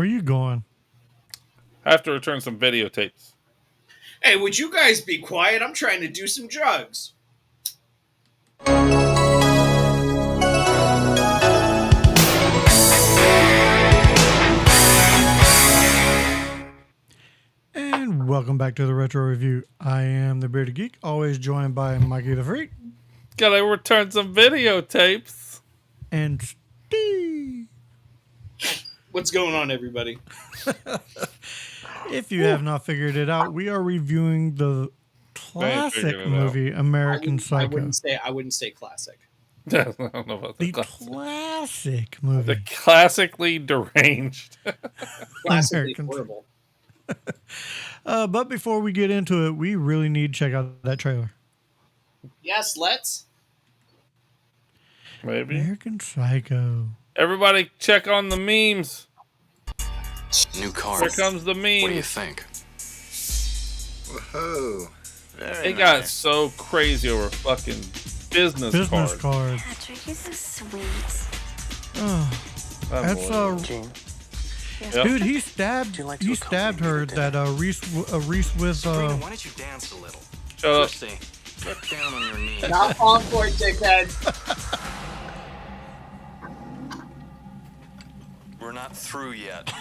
Where you going? I have to return some videotapes. Hey, would you guys be quiet? I'm trying to do some drugs. And welcome back to the Retro Review. I am the Bearded Geek, always joined by Mikey the Freak. Gotta return some videotapes. And Steve. What's going on, everybody? If you have not figured it out, we are reviewing the classic movie American Psycho. I wouldn't say classic. I don't know about the classic movie. The classically deranged. Classically horrible. But before we get into it, we really need to check out that trailer. Yes, let's. Maybe. American Psycho. Everybody check on the memes. New car. Here comes the meme. What do you think? Whoa. It got so crazy over fucking business cards. Patrick, you're so sweet. Oh, that's Gene. dude. He stabbed her. That Reese with. Sabrina, why don't you dance a little? Shut up. Christy, get down on your knees. Not falling for it, dickhead. We're not through yet.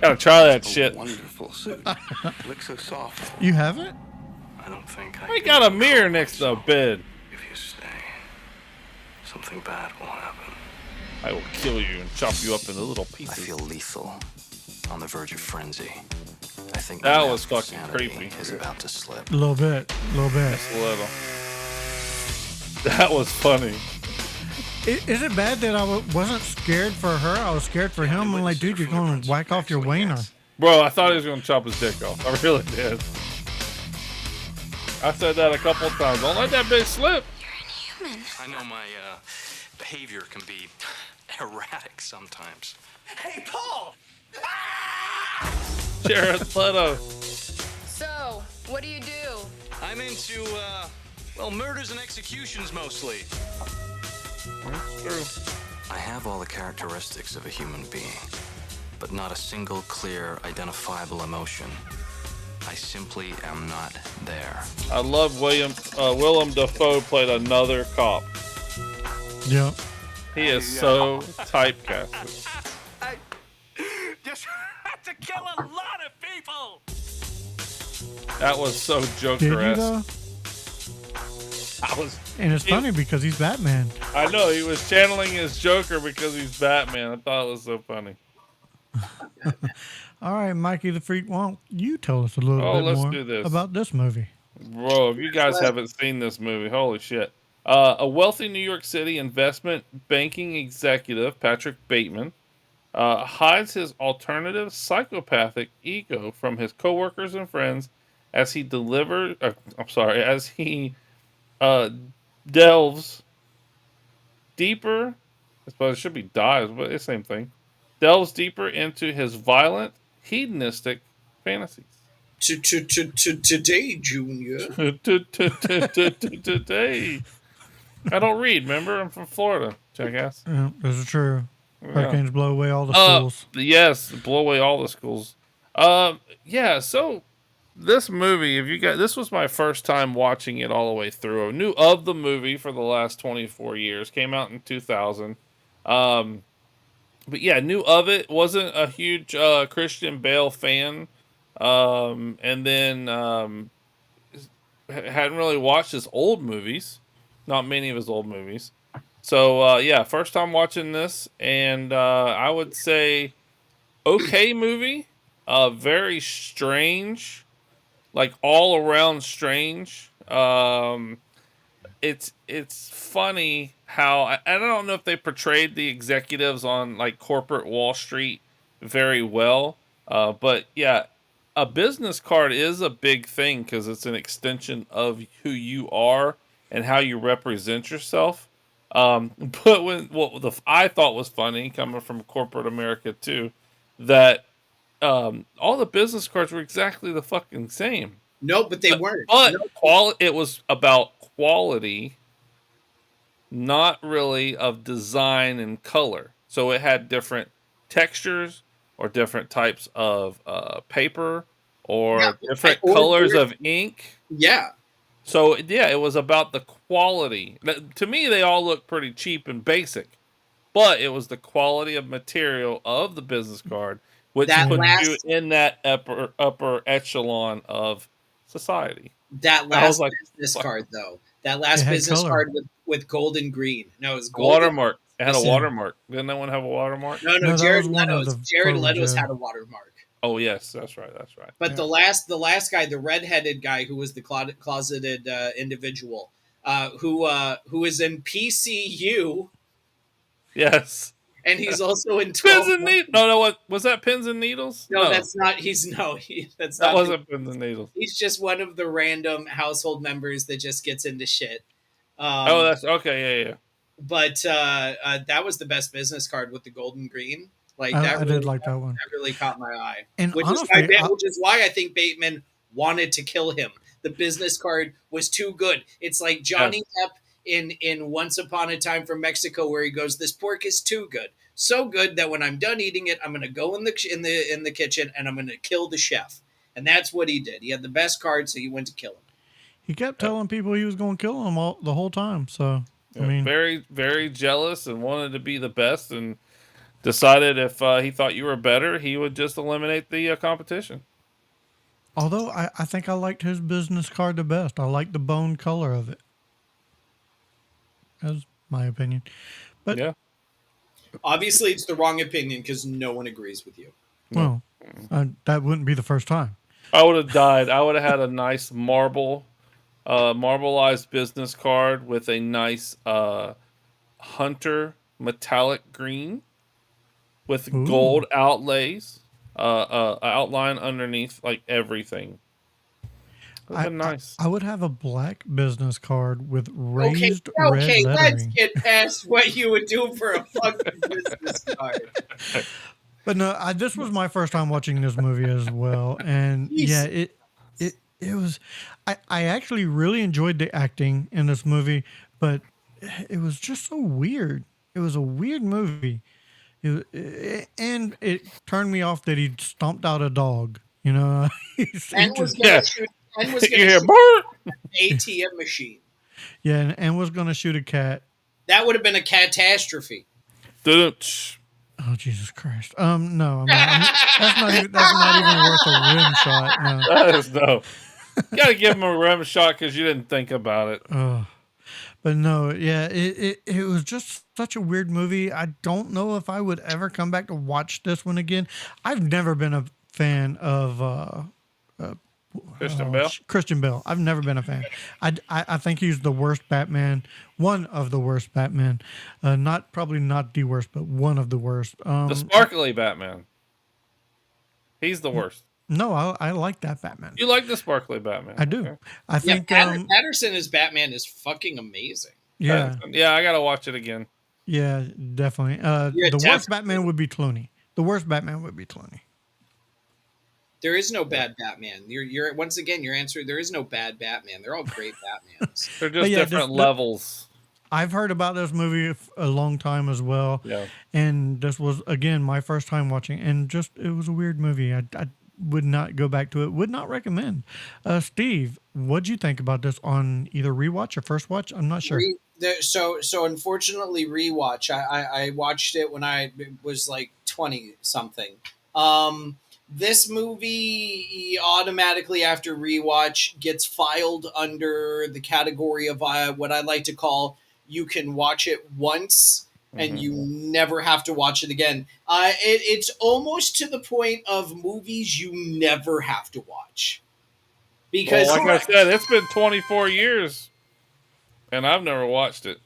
Gotta try that shit. Wonderful suit. Looks so soft. You haven't? I don't think I got a mirror next to the bed. If you stay, something bad will happen. I will kill you and chop you up into little I pieces. feel lethal, on the verge of frenzy. I think That my was fucking sanity creepy. is about to slip. A little bit. Just a little. That was funny. Is it bad that I wasn't scared for her? I was scared for him. I'm like, dude, you're going to whack off your wiener. Bro, I thought he was going to chop his dick off. I really did. I said that a couple of times. Don't let that bitch slip. You're inhuman. I know my behavior can be erratic sometimes. Hey, Paul! Jared Leto. So, what do you do? I'm into, murders and executions mostly. That's true. I have all the characteristics of a human being, but not a single clear, identifiable emotion. I simply am not there. I love Willem Dafoe played another cop. Yeah. He is so typecasted. I just had to kill a lot of people! That was so Did you Joker-esque. though? I And it's funny because he's Batman. know he was channeling his Joker because he's Batman. I thought it was so funny. All right, Mikey the Freak, why don't you tell us a little bit let's more do this. about this movie? Bro, if you guys haven't seen this movie, holy shit. A wealthy New York City investment banking executive, Patrick Bateman, hides his alternative psychopathic ego from his coworkers and friends as he delves deeper. I suppose it should be dives, but it's the same thing. Delves deeper into his violent, hedonistic fantasies. Today, Junior. Today. I don't read, remember? I'm from Florida, jackass. Yeah, this is true. Yeah. Hurricanes blow away all the schools. Yes, blow away all the schools. Yeah, so this movie, this was my first time watching it all the way through. I knew of the movie for the last 24 years. Came out in 2000. But yeah, knew of it. Wasn't a huge Christian Bale fan. And then hadn't really watched his old movies. Not many of his old movies. So, yeah, first time watching this. And I would say okay movie. Very strange. Like all around strange. It's funny how I don't know if they portrayed the executives on like corporate Wall Street very well. But yeah, a business card is a big thing because it's an extension of who you are and how you represent yourself. But I thought was funny coming from corporate America too, that all the business cards were exactly the fucking same. No, but they weren't. But it was about quality, not really of design and color. So it had different textures or different types of paper Yeah, or different or colors of ink. yeah, So yeah, it was about the quality. To me, they all look pretty cheap and basic, but it was the quality of material of the business card which that put you last in that upper echelon of society. that I was last like, business fuck. card though. That It last had business color. card with gold and green. No, it was golden. Watermark. It had a Specific. watermark. Didn't that one have a watermark? No, No, that was one of the Jared photos, Leto's yeah. had a watermark. Oh yes, that's right. That's right. But Yeah. the last guy, the redheaded guy who was the closeted individual, who is in PCU, Yes. and he's also in Pins 12. and needles. No, what was that? Pins and needles? No, that's not. That's that not. wasn't pins and needles. He's just one of the random household members that just gets into shit. Oh, that's okay. Yeah. But that was the best business card with the golden green. Like I did like that one. That really caught my eye. And Which honestly, is why I think Bateman wanted to kill him. The business card was too good. It's like Johnny Depp in Once Upon a Time from Mexico, where he goes, "This pork is too good, so good that when I'm done eating it, I'm going to go in the kitchen and I'm going to kill the chef." And that's what he did. He had the best card, so he went to kill him. he kept telling people he was going to kill them the whole time. So Yeah, I mean, very, very jealous and wanted to be the best, and decided if he thought you were better, he would just eliminate the competition. although I think I liked his business card the best. I liked the bone color of it. That's my opinion. But Yeah. Obviously, it's the wrong opinion because no one agrees with you. well, that wouldn't be the first time. I would have died. I would have had a nice marbleized business card with a nice hunter metallic green with Ooh. gold outlays, outline underneath, like everything. Would have been nice. I would have a black business card with raised Okay, red let's lettering. get past what you would do for a fucking business card. But no, this was my first time watching this movie as well, and yeah, it was. I actually really enjoyed the acting in this movie, but it was just so weird. It was a weird movie, and it turned me off that he stomped out a dog. You know, And was Yeah. going to shoot You hear "Burp!" an ATM machine. yeah, and was gonna shoot a cat. That would have been a catastrophe. Dun-dun-tsh. Oh Jesus Christ! No, that's not even worth a rim shot. No. That is no. You gotta give him a rim shot because you didn't think about it. But no, yeah, it was just such a weird movie. I don't know if I would ever come back to watch this one again. I've never been a fan of Christian Bale. Christian Bale. I've never been a fan. I think he's the worst Batman. One of the worst Batman. Probably not the worst, but one of the worst. The sparkly Batman. He's the worst. No, I like that Batman. You like the sparkly Batman? I do. Okay. I think Patterson as Batman is fucking amazing. yeah, Yeah, I gotta watch it again. yeah, definitely. The worst definitely. Batman would be Clooney. The worst Batman would be Clooney. There is no bad Batman. You're once again your answer. There is no bad Batman. They're all great Batmans. They're just yeah, different levels. I've heard about this movie a long time as well. Yeah. And this was, again, my first time watching. And it was a weird movie. I would not go back to it. Would not recommend. Steve, what'd you think about this on either rewatch or first watch? I'm not sure. So unfortunately, rewatch. I watched it when I was like 20 something. This movie automatically after rewatch gets filed under the category of what I like to call you can watch it once and you never have to watch it again. It's almost to the point of movies you never have to watch. Because Well, like I said, it's been 24 years, and I've never watched it.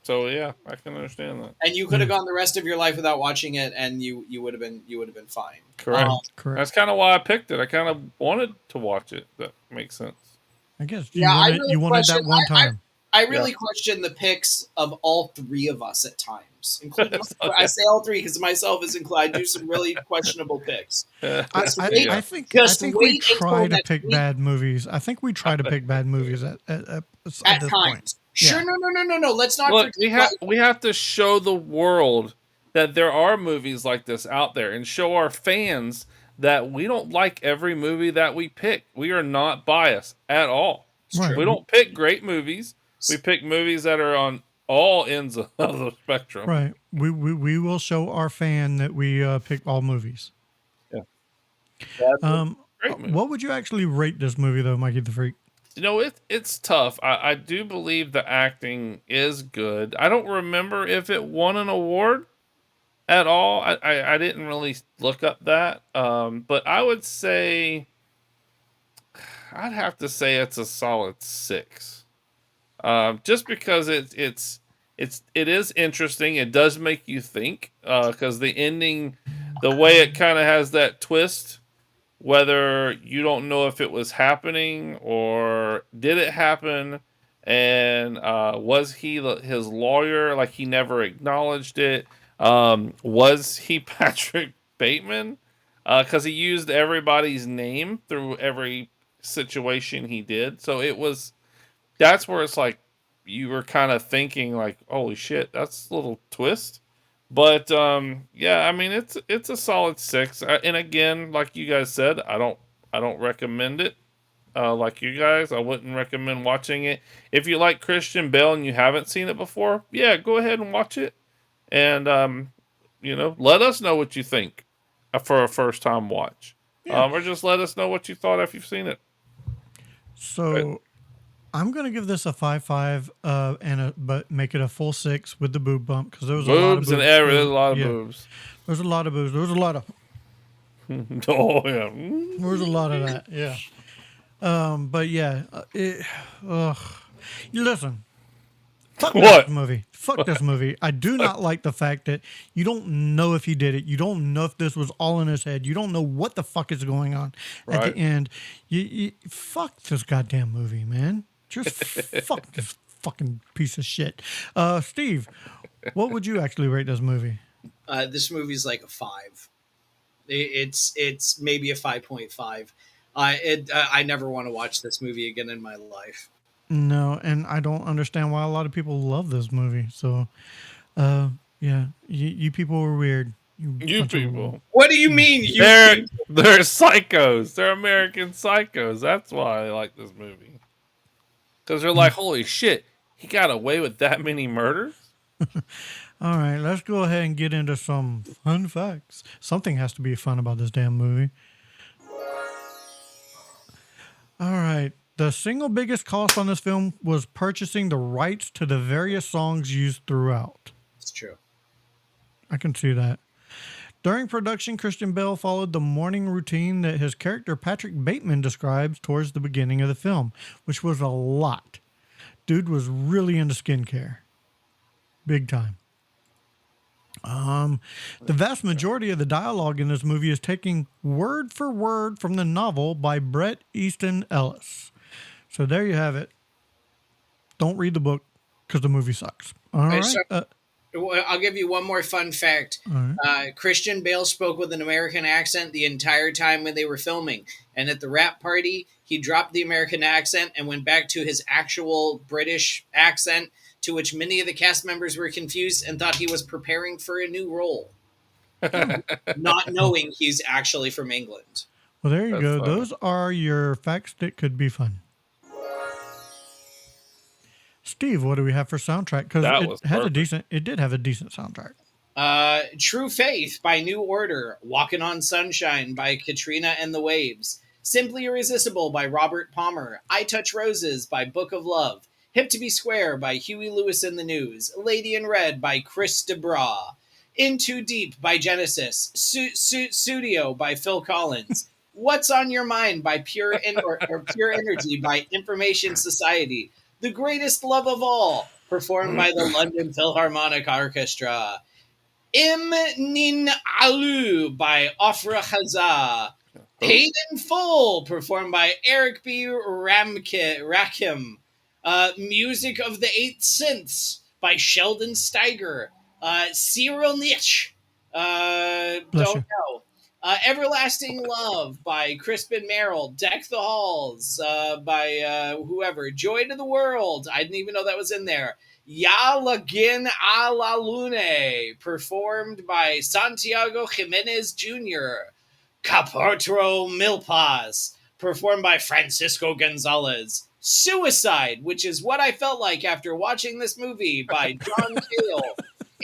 So yeah, I can understand that. and you could have gone the rest of your life without watching it, and you would have been fine. Correct. Correct. That's kind of why I picked it. I kind of wanted to watch it. That makes sense. I guess I you wanted that one time. I really question the picks of all three of us at times, including Okay. I say all three because myself is inclined. I do some really questionable picks. I think Just we wait until try to next pick week. bad movies. I think we try to pick bad movies at At this times, point. sure, Yeah. no. Let's not Look, forget. we have to show the world that there are movies like this out there and show our fans that we don't like every movie that we pick. We are not biased at all. It's Right. We true. don't pick great movies. We pick movies that are on all ends of the spectrum. Right. We will show our fan that we pick all movies. Yeah. That's a great movie. What would you actually rate this movie, though, Mikey the Freak? You know, it's tough. I do believe the acting is good. I don't remember if it won an award at all. I didn't really look up that. But I would say I'd have to say it's a solid 6. Just because it is interesting. It does make you think. Because the ending, the way it kind of has that twist, whether you don't know if it was happening or did it happen, and was he his lawyer? Like he never acknowledged it. Was he Patrick Bateman? Because he used everybody's name through every situation he did. So it was that's where it's like you were kind of thinking like, holy shit, that's a little twist. But yeah, I mean it's a solid 6. And again, like you guys said, I don't recommend it. Like you guys, I wouldn't recommend watching it. If you like Christian Bale and you haven't seen it before, yeah, go ahead and watch it. And let us know what you think for a first time watch. Yeah. Or just let us know what you thought after you've seen it. So I'm gonna give this a 5.5, but make it a full 6 with the boob bump because there was a lot of Boobs boobs. and every there's a lot of Yeah. boobs. There's a lot of boobs. There was a lot of. Oh yeah. There was a lot of that. Yeah. But yeah, you listen. Fuck What? this movie. Fuck this movie. I do not like the fact that you don't know if he did it. You don't know if this was all in his head. You don't know what the fuck is going on at Right. the end. You fuck this goddamn movie, man. Just fuck this fucking piece of shit. Steve, what would you actually rate this movie? This movie's like a 5. It's maybe a 5.5. I never want to watch this movie again in my life. No, and I don't understand why a lot of people love this movie. So, yeah, you people are weird. You bunch of- people. What do you mean? They're psychos. They're American psychos. That's why I like this movie. Because they're like, holy shit, he got away with that many murders? All right, let's go ahead and get into some fun facts. Something has to be fun about this damn movie. All right. The single biggest cost on this film was purchasing the rights to the various songs used throughout. It's true. I can see that. During production, Christian Bale followed the morning routine that his character Patrick Bateman describes towards the beginning of the film, which was a lot. Dude was really into skincare. Big time. The vast majority of the dialogue in this movie is taken word for word from the novel by Bret Easton Ellis. So there you have it. Don't read the book because the movie sucks. All right. So, I'll give you one more fun fact. Christian Bale spoke with an American accent the entire time when they were filming. And at the rap party, he dropped the American accent and went back to his actual British accent, to which many of the cast members were confused and thought he was preparing for a new role, not knowing he's actually from England. Well, there you That's go. funny. Those are your facts that could be fun. Steve, what do we have for soundtrack? Because That was perfect. it did have a decent soundtrack. True Faith by New Order, Walking on Sunshine by Katrina and the Waves, Simply Irresistible by Robert Palmer, I Touch Roses by Book of Love, Hip to Be Square by Huey Lewis and the News, Lady in Red by Chris DeBra, In Too Deep by Genesis, Studio by Phil Collins, What's on Your Mind by Pure Energy by Information Society, The Greatest Love of All, performed by the London Philharmonic Orchestra, Im Nin Alu by Ofra Haza, Paid in Full, performed by Eric B. Rakim, Music of the Eight Synths by Sheldon Steiger, Cyril Nietzsche, don't Bless you. know. Everlasting Love by Crispin Merrill, Deck the Halls by whoever, Joy to the World, I didn't even know that was in there, Ya Lagin a la Lune, performed by Santiago Jimenez Jr. Capotro Milpas, performed by Francisco Gonzalez. Suicide, which is what I felt like after watching this movie, by John Cale.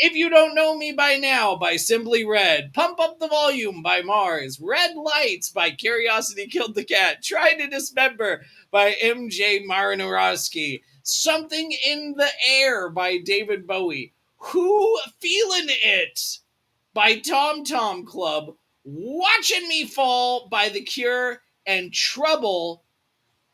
If You Don't Know Me By Now, by Simply Red. Pump Up the Volume, by Mars. Red Lights, by Curiosity Killed the Cat. Try to Dismember, by MJ Marinarowski. Something in the Air, by David Bowie. Who Feelin' It, by Tom Tom Club. Watching Me Fall, by The Cure. And Trouble,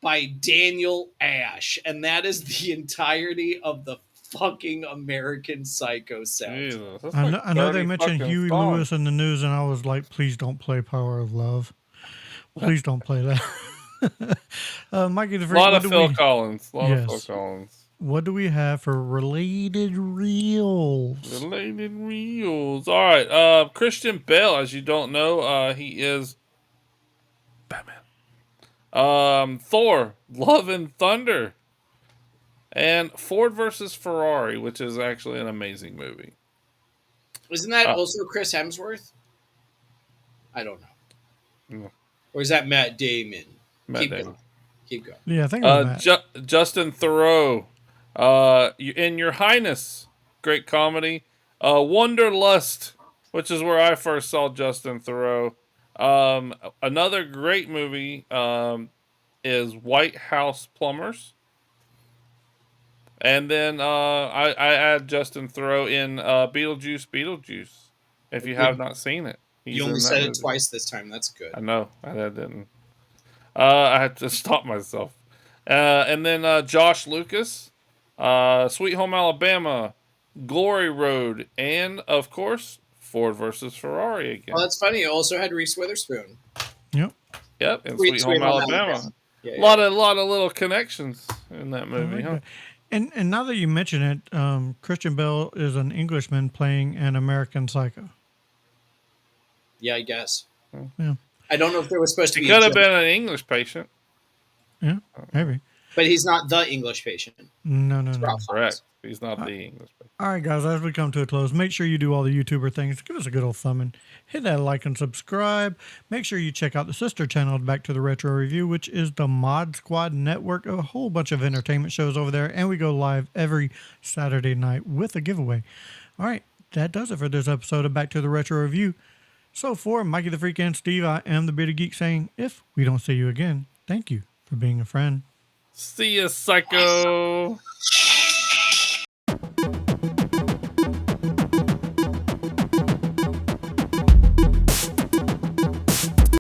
by Daniel Ash. And that is the entirety of the fucking American Psycho soundtrack. Jesus, that's I know they 30 mentioned fucking Huey songs. Lewis in the news, and I was like, please don't play Power of Love. Please don't play that. Mikey the A Freak, lot what of do Phil we? Collins. A lot of Phil Yes. Collins. What do we have for related reels? Related reels. All right. Christian Bale, as you don't know, he is Batman. Thor, Love and Thunder, and Ford versus Ferrari, which is actually an amazing movie. Isn't that also Chris Hemsworth? I don't know. No. Or is that Matt Damon? Matt Damon. Keep going. Yeah, I think it was Matt. Justin Theroux, in Your Highness, great comedy. Wanderlust, which is where I first saw Justin Theroux. Another great movie is White House Plumbers. And then I add Justin Theroux in Beetlejuice. If you have not seen it, he's You only in that said it movie. twice this time. That's good. I know. I didn't. I had to stop myself. And then Josh Lucas, Sweet Home Alabama, Glory Road, and of course Ford versus Ferrari again. Oh, that's funny. It also had Reese Witherspoon. Yep. Yep, and Sweet Home Alabama. Yeah, Lot of little connections in that movie, like huh? that. And now that you mention it, Christian Bale is an Englishman playing an American Psycho. Yeah, I guess. Yeah. I don't know if there was supposed to He be. could have been an English patient. Yeah, maybe. But he's not the English patient. No. Ralph Correct. He's not the English patient. All right, guys, as we come to a close, make sure you do all the YouTuber things. Give us a good old thumbing. Hit that like and subscribe. Make sure you check out the sister channel, Back to the Retro Review, which is the Mod Squad Network. A whole bunch of entertainment shows over there, and we go live every Saturday night with a giveaway. All right, that does it for this episode of Back to the Retro Review. So for Mikey the Freak and Steve, I am the Bearded Geek saying, if we don't see you again, thank you for being a friend. See ya, psycho.